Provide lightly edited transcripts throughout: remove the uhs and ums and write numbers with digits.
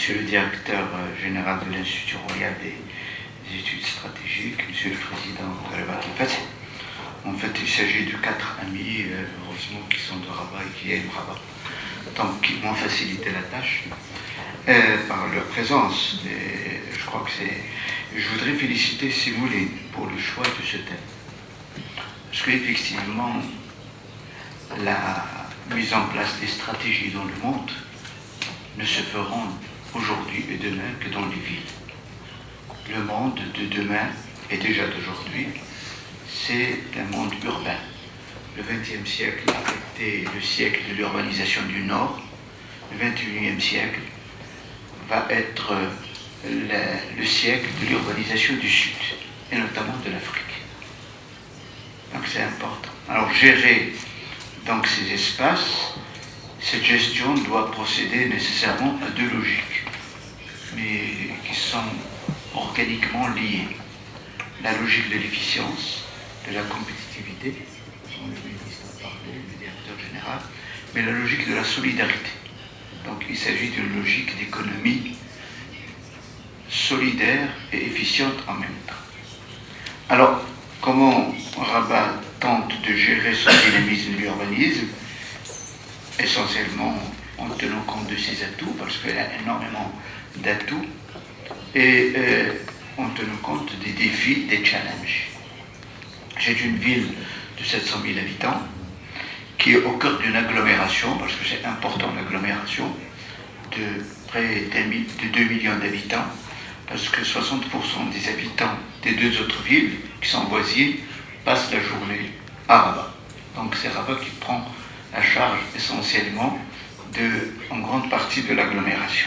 Monsieur le directeur général de l'Institut royal des études stratégiques, Monsieur le président de Rabat Kifas. En fait, il s'agit de 4 amis, heureusement, qui sont de Rabat et qui aiment Rabat, donc qui m'ont facilité la tâche par leur présence. Et je crois que c'est. Je voudrais féliciter Simouline pour le choix de ce thème. Parce qu'effectivement, la mise en place des stratégies dans le monde ne se feront aujourd'hui et demain que dans les villes. Le monde de demain et déjà d'aujourd'hui, c'est un monde urbain. Le XXe siècle a été le siècle de l'urbanisation du Nord. Le XXIe siècle va être le siècle de l'urbanisation du Sud, et notamment de l'Afrique. Donc c'est important. Alors gérer donc ces espaces, cette gestion doit procéder nécessairement à 2 logiques, mais qui sont organiquement liées. La logique de l'efficience, de la compétitivité, dont le ministre a parlé, le directeur général, mais la logique de la solidarité. Donc il s'agit d'une logique d'économie solidaire et efficiente en même temps. Alors, comment Rabat tente de gérer son dynamisme de l'urbanisme? Essentiellement en tenant compte de ses atouts, parce qu'elle a énormément d'atouts, et en tenant compte des défis, des challenges. C'est une ville de 700 000 habitants, qui est au cœur d'une agglomération, parce que c'est important l'agglomération, de près de 2 millions d'habitants, parce que 60% des habitants des 2 autres villes, qui sont voisines, passent la journée à Rabat. Donc c'est Rabat qui prend la charge essentiellement en grande partie de l'agglomération.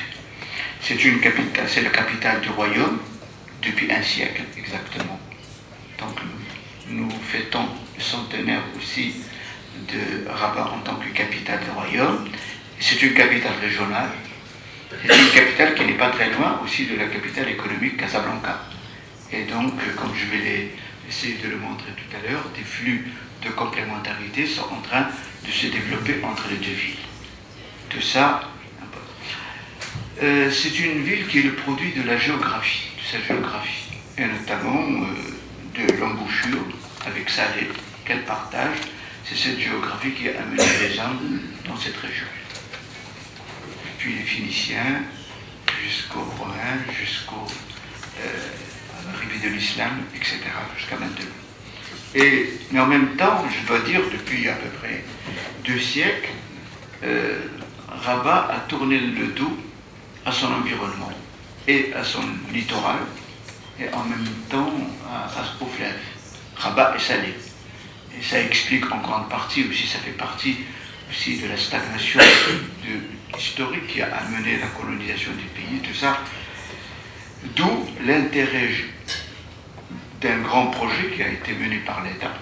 C'est une capitale, c'est la capitale du royaume depuis 1 siècle exactement. Donc nous fêtons le centenaire aussi de Rabat en tant que capitale du royaume. C'est une capitale régionale. C'est une capitale qui n'est pas très loin aussi de la capitale économique Casablanca. Et donc, comme je vais essayer de le montrer tout à l'heure, des flux de complémentarité sont en train de se développer entre les 2 villes. Tout ça, c'est une ville qui est le produit de la géographie, de sa géographie, et notamment de l'embouchure avec Salé qu'elle partage. C'est cette géographie qui a amené les hommes dans cette région. Depuis les Phéniciens, jusqu'aux Romains, jusqu'à l'arrivée de l'islam, etc., jusqu'à maintenant. Mais en même temps, je dois dire, depuis à peu près 2 siècles, Rabat a tourné le dos à son environnement et à son littoral, et en même temps au fleuve. Rabat est salé. Et ça explique en grande partie aussi, ça fait partie aussi de la stagnation historique qui a amené la colonisation du pays, tout ça. D'où l'intérêt d'un grand projet qui a été mené par l'État,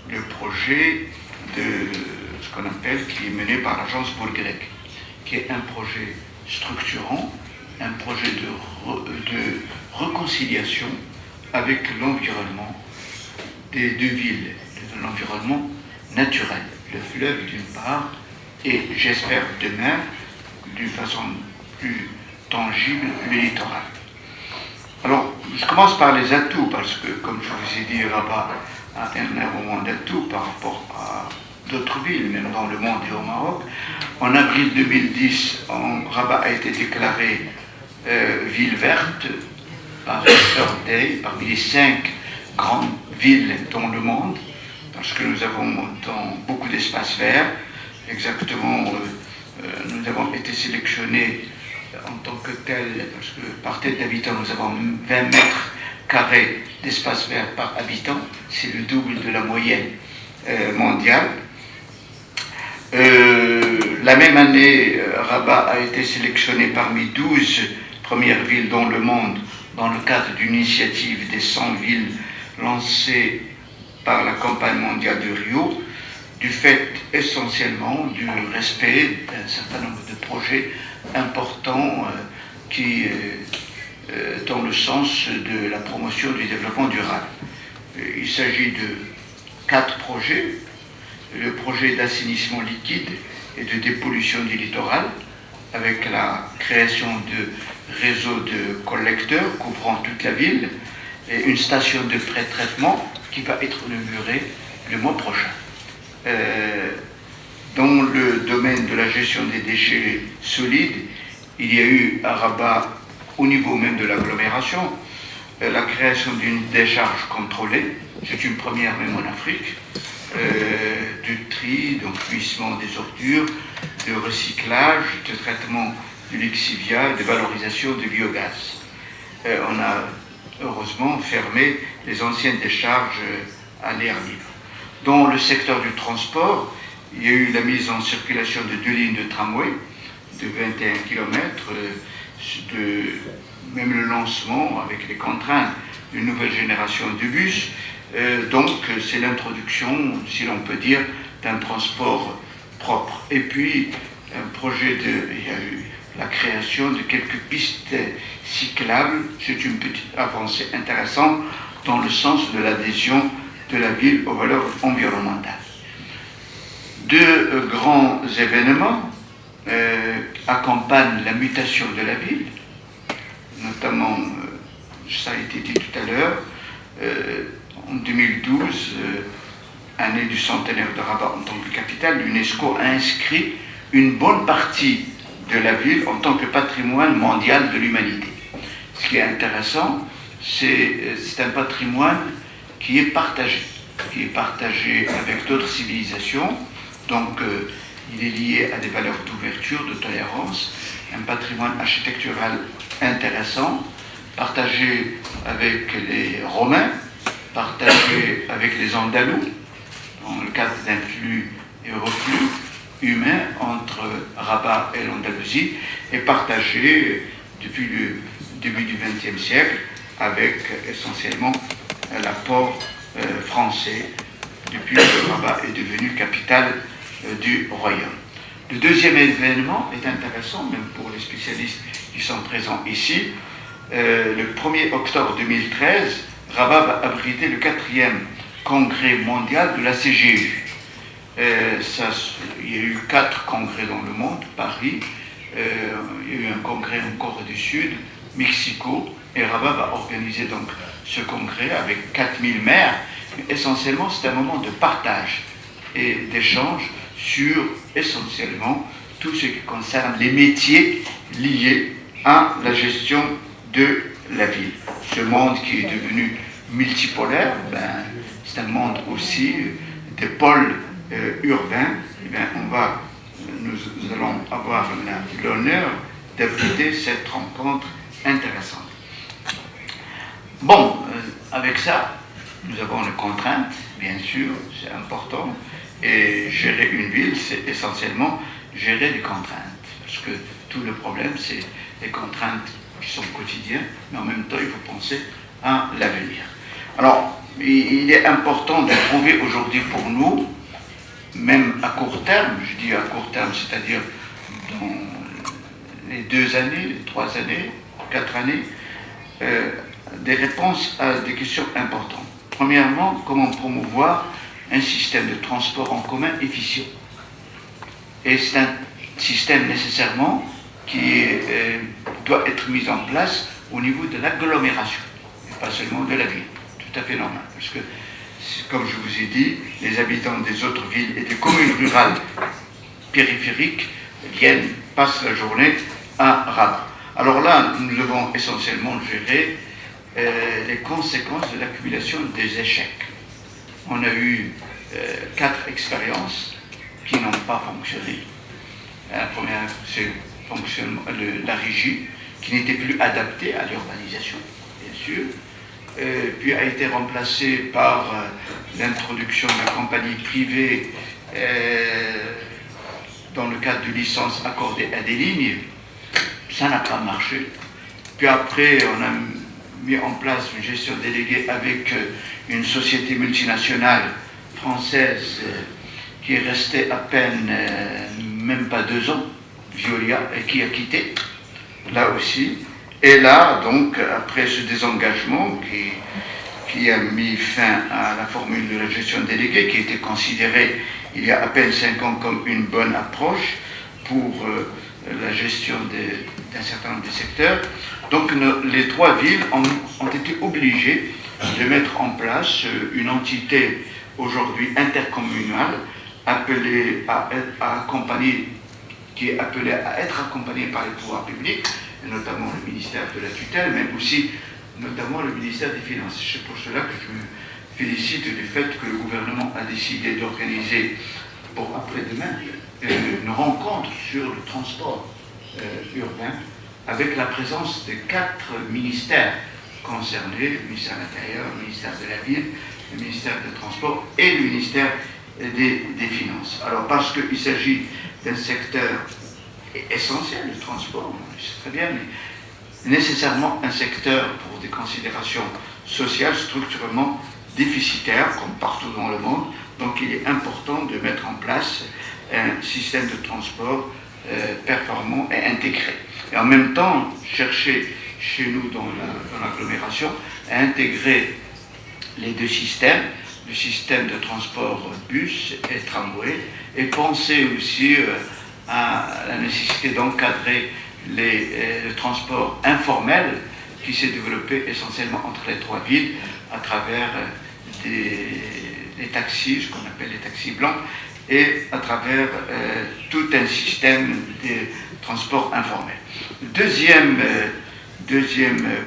le projet de ce qu'on appelle, qui est mené par l'agence Bourg-Grec, qui est un projet structurant, un projet de réconciliation avec l'environnement des 2 villes, de l'environnement naturel, le fleuve d'une part, et j'espère demain, d'une façon plus tangible, le littoral. Alors, je commence par les atouts, parce que, comme je vous ai dit, Rabat a énormément d'atouts par rapport à d'autres villes, même dans le monde et au Maroc. En avril 2010, Rabat a été déclarée ville verte par Earth Day, parmi les 5 grandes villes dans le monde, parce que nous avons beaucoup d'espaces verts. Exactement, nous avons été sélectionnés en tant que tel, parce que par tête d'habitant, nous avons 20 mètres carrés d'espace vert par habitant. C'est le double de la moyenne mondiale. La même année, Rabat a été sélectionné parmi 12 premières villes dans le monde dans le cadre d'une initiative des 100 villes lancée par la campagne mondiale de Rio, du fait essentiellement du respect d'un certain nombre de projets importants qui dans le sens de la promotion du développement durable. Il s'agit de 4 projets. Le projet d'assainissement liquide et de dépollution du littoral, avec la création de réseau de collecteurs couvrant toute la ville et une station de pré-traitement qui va être inaugurée le mois prochain. Dans le domaine de la gestion des déchets solides, il y a eu à Rabat, au niveau même de l'agglomération, la création d'une décharge contrôlée. C'est une première même en Afrique, du tri, d'enfouissement des ordures, de recyclage, de traitement du lexivia, de valorisation du biogaz. On a heureusement fermé les anciennes décharges à l'air libre. Dans le secteur du transport, il y a eu la mise en circulation de 2 lignes de tramway de 21 km, même le lancement avec les contraintes d'une nouvelle génération de bus. Donc c'est l'introduction, si l'on peut dire, d'un transport propre. Et puis il y a eu la création de quelques pistes cyclables. C'est une petite avancée intéressante dans le sens de l'adhésion de la ville aux valeurs environnementales. 2 grands événements accompagnent la mutation de la ville, notamment, ça a été dit tout à l'heure, en 2012, année du centenaire de Rabat en tant que capitale, l'UNESCO a inscrit une bonne partie de la ville en tant que patrimoine mondial de l'humanité. Ce qui est intéressant, c'est un patrimoine qui est partagé avec d'autres civilisations. Donc il est lié à des valeurs d'ouverture, de tolérance, un patrimoine architectural intéressant, partagé avec les Romains, partagé avec les Andalous, dans le cadre d'un flux et reflux humain entre Rabat et l'Andalousie, et partagé depuis le début du XXe siècle avec essentiellement l'apport français depuis que Rabat est devenu capitale du royaume. Le deuxième événement est intéressant, même pour les spécialistes qui sont présents ici. Le 1er octobre 2013, Rabat va abriter le 4e congrès mondial de la CGU. Il y a eu 4 congrès dans le monde, Paris, il y a eu un congrès en Corée du Sud, Mexico, et Rabat va organiser donc ce congrès avec 4000 maires. Mais essentiellement, c'est un moment de partage et d'échange sur essentiellement tout ce qui concerne les métiers liés à la gestion de la ville. Ce monde qui est devenu multipolaire, c'est un monde aussi des pôles urbains. Nous allons avoir l'honneur d'abriter cette rencontre intéressante. Bon, avec ça, nous avons les contraintes, bien sûr, c'est important. Et gérer une ville, c'est essentiellement gérer des contraintes. Parce que tout le problème, c'est les contraintes qui sont quotidiennes, mais en même temps, il faut penser à l'avenir. Alors, il est important de trouver aujourd'hui pour nous, même à court terme, je dis à court terme, c'est-à-dire dans les 2 années, les 3 années, 4 années, des réponses à des questions importantes. Premièrement, comment promouvoir un système de transport en commun efficient. Et c'est un système nécessairement qui doit être mis en place au niveau de l'agglomération, et pas seulement de la ville. Tout à fait normal, parce que, comme je vous ai dit, les habitants des autres villes et des communes rurales périphériques passent la journée à Rabat. Alors là, nous devons essentiellement gérer les conséquences de l'accumulation des échecs. On a eu 4 expériences qui n'ont pas fonctionné. La première, c'est la régie, qui n'était plus adaptée à l'urbanisation, bien sûr, puis a été remplacée par l'introduction de la compagnie privée dans le cadre de licences accordées à des lignes. Ça n'a pas marché. Puis après, on a mis en place une gestion déléguée avec une société multinationale française qui est restée à peine, même pas 2 ans, Veolia, et qui a quitté, là aussi. Et là, donc, après ce désengagement qui a mis fin à la formule de la gestion déléguée, qui était considérée il y a à peine 5 ans comme une bonne approche pour la gestion d'un certain nombre de secteurs, Donc les trois villes ont été obligées de mettre en place une entité aujourd'hui intercommunale appelée qui est appelée à être accompagnée par les pouvoirs publics, et notamment le ministère de la tutelle, mais aussi notamment le ministère des Finances. C'est pour cela que je me félicite du fait que le gouvernement a décidé d'organiser pour après-demain une rencontre sur le transport urbain avec la présence de 4 ministères concernés, le ministère de l'Intérieur, le ministère de la Ville, le ministère des Transports et le ministère des Finances. Alors parce qu'il s'agit d'un secteur essentiel, le transport, c'est très bien, mais nécessairement un secteur pour des considérations sociales structurellement déficitaires, comme partout dans le monde. Donc il est important de mettre en place un système de transport performant et intégré. Et en même temps, chercher chez nous dans l'agglomération à intégrer les deux systèmes, le système de transport bus et tramway, et penser aussi à la nécessité d'encadrer le transport informel qui s'est développé essentiellement entre les trois villes à travers des taxis, ce qu'on appelle les taxis blancs, et à travers tout un système de transport informel. Deuxième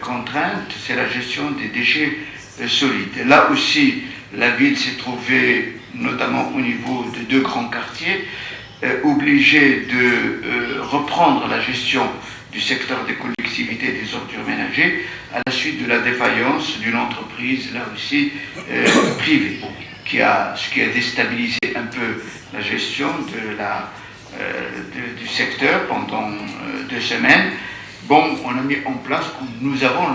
contrainte, c'est la gestion des déchets solides. Là aussi, la ville s'est trouvée, notamment au niveau de 2 grands quartiers, obligée de reprendre la gestion du secteur des collectivités des ordures ménagères à la suite de la défaillance d'une entreprise, là aussi, privée, ce qui a déstabilisé un peu la gestion du secteur pendant 2 semaines. Bon, on a mis en place, nous avons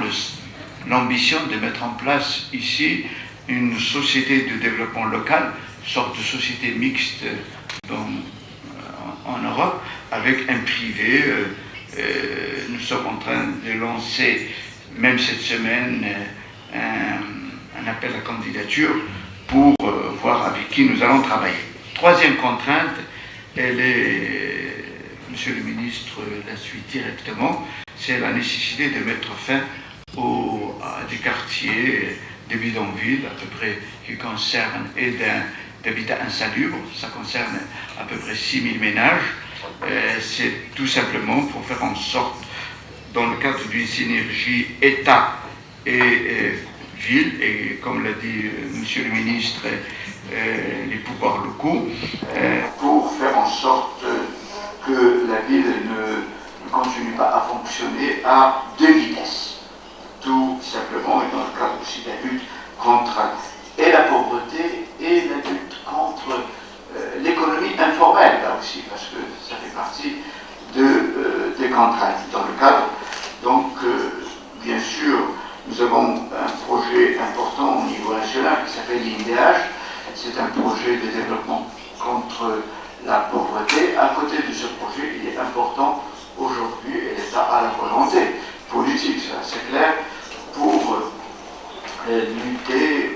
l'ambition de mettre en place ici une société de développement local, une sorte de société mixte en Europe, avec un privé. Nous sommes en train de lancer, même cette semaine, un appel à candidature pour voir avec qui nous allons travailler. Troisième contrainte, Monsieur le ministre la suit directement, c'est la nécessité de mettre fin à des quartiers, des bidonvilles, à peu près, qui concernent et d'habitat insalubre. Ça concerne à peu près 6 000 ménages. C'est tout simplement pour faire en sorte, dans le cadre d'une synergie État et ville, et comme l'a dit Monsieur le ministre, les pouvoirs locaux, pour faire en sorte que la ville ne continue pas à fonctionner à 2 vitesses. Tout simplement, et dans le cadre aussi de la lutte contre et la pauvreté et la lutte contre l'économie informelle, là aussi, parce que ça fait partie des contraintes. Dans le cadre, donc, bien sûr, nous avons un projet important au niveau national qui s'appelle l'INDH. C'est un projet de développement contre la pauvreté. À côté de ce projet, il est important aujourd'hui, et l'État a la volonté politique, c'est clair, pour lutter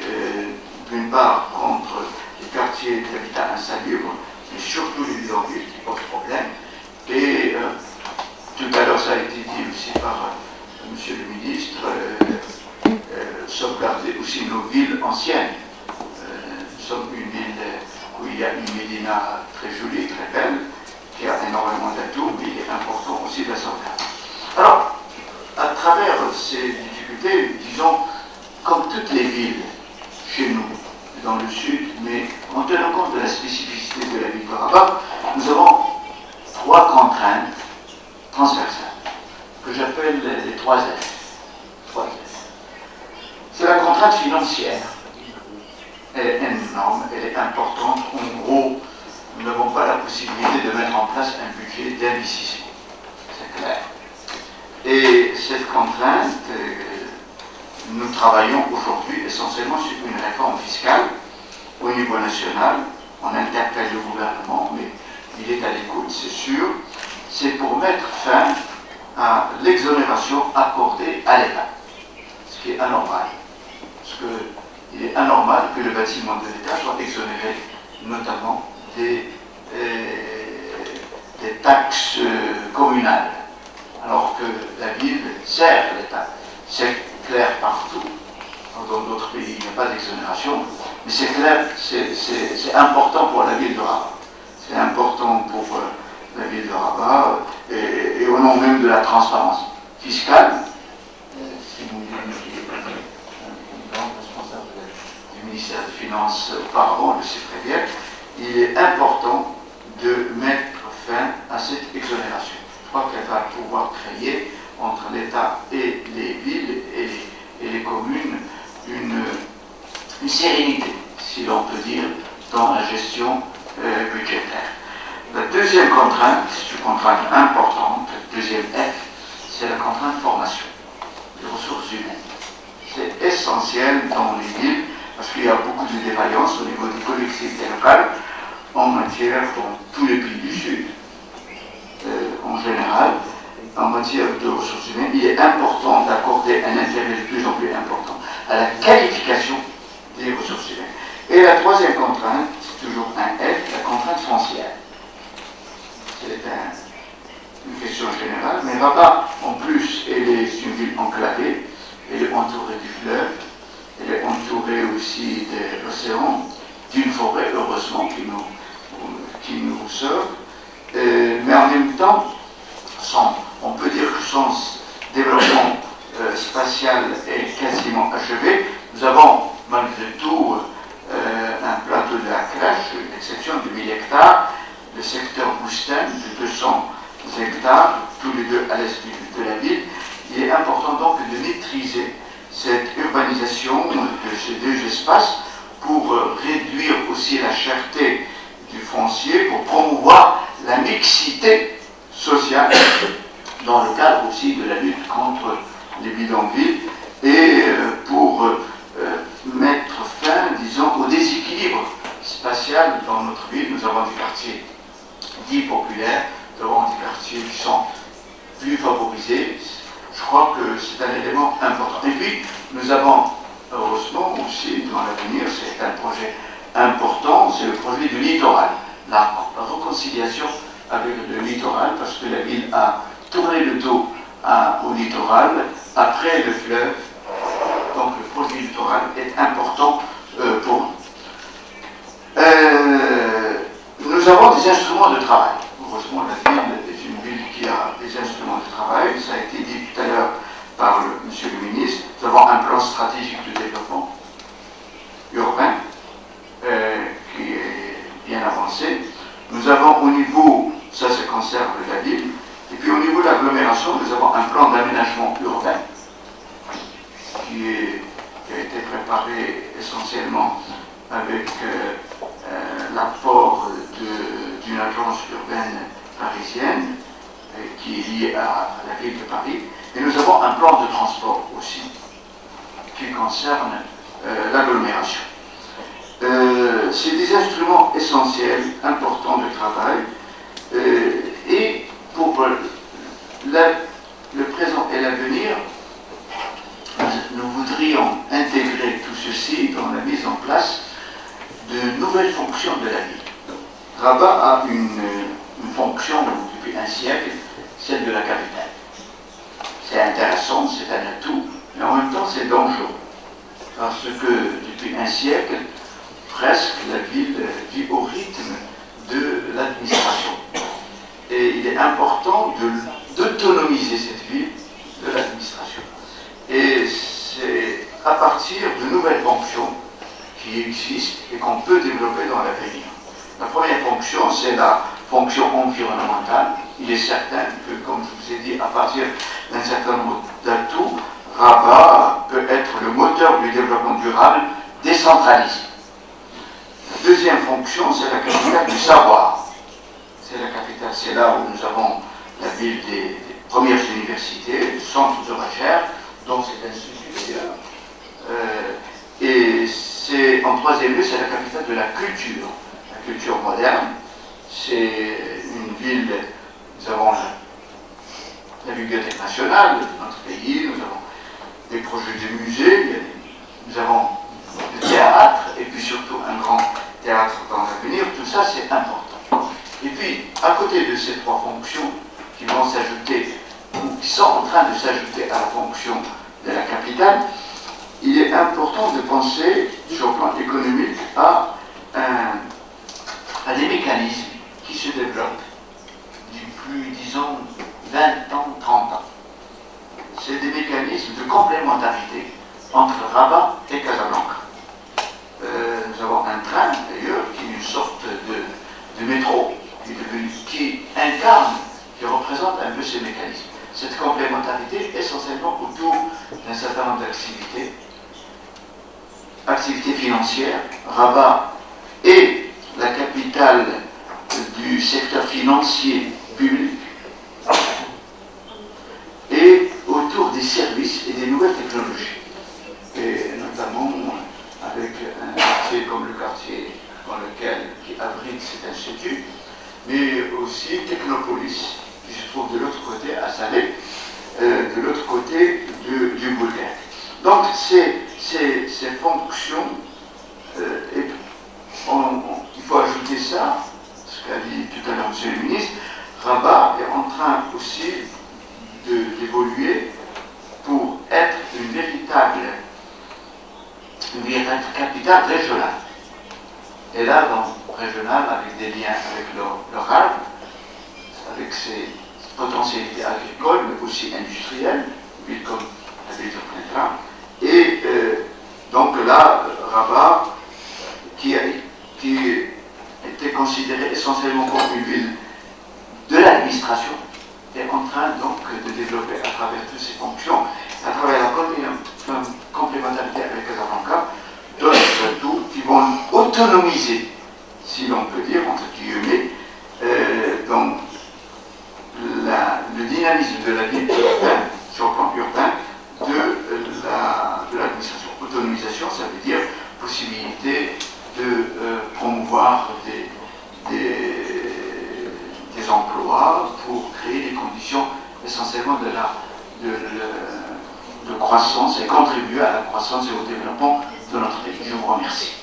d'une part contre les quartiers d'habitat insalubre, mais surtout les bidonvilles qui posent problème. Et tout à l'heure, ça a été dit aussi par Monsieur le ministre, sauvegarder aussi nos villes anciennes. Nous sommes une ville où il y a une médina très jolie, très belle, qui a énormément d'atouts, mais il est important aussi de la sauvegarder. Alors, à travers ces difficultés, disons, comme toutes les villes chez nous, dans le sud, mais en tenant compte de la spécificité de la ville de Rabat, nous avons 3 contraintes transversales, que j'appelle les 3 F. C'est la contrainte financière. Elle est énorme, elle est importante. En gros, nous n'avons pas la possibilité de mettre en place un budget d'investissement. C'est clair. Et cette contrainte, nous travaillons aujourd'hui essentiellement sur une réforme fiscale au niveau national. On interpelle le gouvernement, mais il est à l'écoute, c'est sûr. C'est pour mettre fin à l'exonération accordée à l'État, ce qui est anormal. Parce qu'il est anormal que le bâtiment de l'État soit exonéré, notamment des taxes communales. Alors que la ville, certes, sert l'État. C'est clair partout. Dans d'autres pays, il n'y a pas d'exonération, mais c'est clair, c'est important pour la ville de Rabat. C'est important pour la ville de Rabat, et au nom même de la transparence fiscale. Si vous voulez, un grand responsable du ministère des Finances auparavant le sait très bien, il est important de mettre fin à cette exonération. Je crois qu'elle va pouvoir créer entre l'État et les villes et les communes une sérénité, si l'on peut dire, dans la gestion budgétaire. La deuxième contrainte, c'est une contrainte importante, le deuxième F, c'est la contrainte formation, les ressources humaines. C'est essentiel dans les villes, parce qu'il y a beaucoup de défaillances au niveau des collectivités locales, en matière, dans tous les pays du Sud, en général, en matière de ressources humaines, il est important d'accorder un intérêt de plus en plus important à la qualification des ressources humaines. Et la troisième contrainte, c'est toujours un F, la contrainte foncière. C'est une question générale, mais Rabat, en plus, elle est une ville enclavée, elle est entourée du fleuve, elle est entourée aussi de l'océan, d'une forêt, heureusement, qui nous sauve, mais en même temps, on peut dire que son développement spatial est quasiment achevé. Nous avons malgré tout un plateau de la crèche, une exception de 1000 hectares, le secteur Boustin de 200 hectares, tous les deux à l'est de la ville. Il est important donc de maîtriser cette urbanisation de ces deux espaces pour réduire aussi la cherté du foncier, pour promouvoir la mixité sociale dans le cadre aussi de la lutte contre les bidonvilles et pour mettre fin, disons, au déséquilibre spatial dans notre ville. Nous avons des quartiers dits populaires, nous avons des quartiers qui sont plus favorisés. Je crois que c'est un élément important. Et puis, nous avons, heureusement aussi, dans l'avenir, c'est un projet important, c'est le projet du littoral, la réconciliation avec le littoral, parce que la ville a tourné le dos au littoral après le fleuve. Donc le projet littoral est important pour nous. Nous avons des instruments de travail. Heureusement, la ville est une ville qui a des instruments de travail. Ça a été dit tout à l'heure par monsieur le ministre. Nous avons un plan stratégique de développement urbain qui est bien avancé. Nous avons au niveau, ça concerne la ville, et puis au niveau de l'agglomération, nous avons un plan d'aménagement urbain qui a été préparé essentiellement avec l'apport d'une agence urbaine parisienne qui est liée à la ville de Paris. Et nous avons un plan de transport aussi qui concerne l'agglomération. C'est des instruments essentiels, importants de travail, et pour le présent et l'avenir, nous voudrions intégrer tout ceci dans la mise en place de nouvelles fonctions de la ville. Rabat a une fonction depuis un siècle, celle de la capitale. C'est intéressant, c'est un atout, mais en même temps c'est dangereux, parce que depuis un siècle, presque la ville vit au rythme de l'administration. Et il est important d'autonomiser cette ville de l'administration. Et c'est à partir de nouvelles fonctions qui existent et qu'on peut développer dans l'avenir. La première fonction, c'est la fonction environnementale. Il est certain que, comme je vous ai dit, à partir d'un certain nombre d'atouts, Rabat peut être le moteur du développement durable décentralisé. La deuxième fonction, c'est la capitale du savoir. C'est la capitale, c'est là où nous avons la ville des premières universités, des centres de recherche, dont cet institut d'ailleurs. Et c'est, en troisième lieu, c'est la capitale de la culture moderne. C'est une ville, nous avons la Bibliothèque nationale de notre pays, nous avons des projets de musées, nous avons le théâtre, et puis surtout un grand théâtre dans l'avenir. Tout ça, c'est important. Et puis, à côté de ces trois fonctions qui vont s'ajouter ou qui sont en train de s'ajouter à la fonction de la capitale, il est important de penser sur le plan économique à des mécanismes qui se développent depuis, disons, 20 ans, 30 ans. C'est des mécanismes de complémentarité entre Rabat et Casablanca. Nous avons un train, d'ailleurs, qui est une sorte de métro, qui incarne, qui représente un peu ces mécanismes. Cette complémentarité, essentiellement autour d'un certain nombre d'activités, activités financières. Rabat est la capitale du secteur financier public et autour des services et des nouvelles technologies. Et notamment avec un quartier comme le quartier qui abrite cet institut, mais aussi Technopolis, qui se trouve de l'autre côté, à Salé, de l'autre côté du Boulevard. Donc ces fonctions, il faut ajouter ça, ce qu'a dit tout à l'heure M. le ministre, Rabat est en train aussi d'évoluer pour être une véritable capitale régionale. Et là, donc, régionale, avec des liens avec le Rhône, avec ses potentialités agricoles, mais aussi industrielles, ville comme la ville de Printemps. Et donc là, Rabat, qui était considérée essentiellement comme une ville de l'administration, est en train donc de développer à travers toutes ses fonctions, à travers la complémentarité avec Casablanca, d'autres atouts qui vont autonomiser, si l'on peut dire, entre guillemets, donc le dynamisme de la vie urbaine, sur le plan urbain, de l'administration. Autonomisation, ça veut dire possibilité de promouvoir des emplois pour créer des conditions essentiellement de croissance et contribuer à la croissance et au développement de notre pays. Je vous remercie.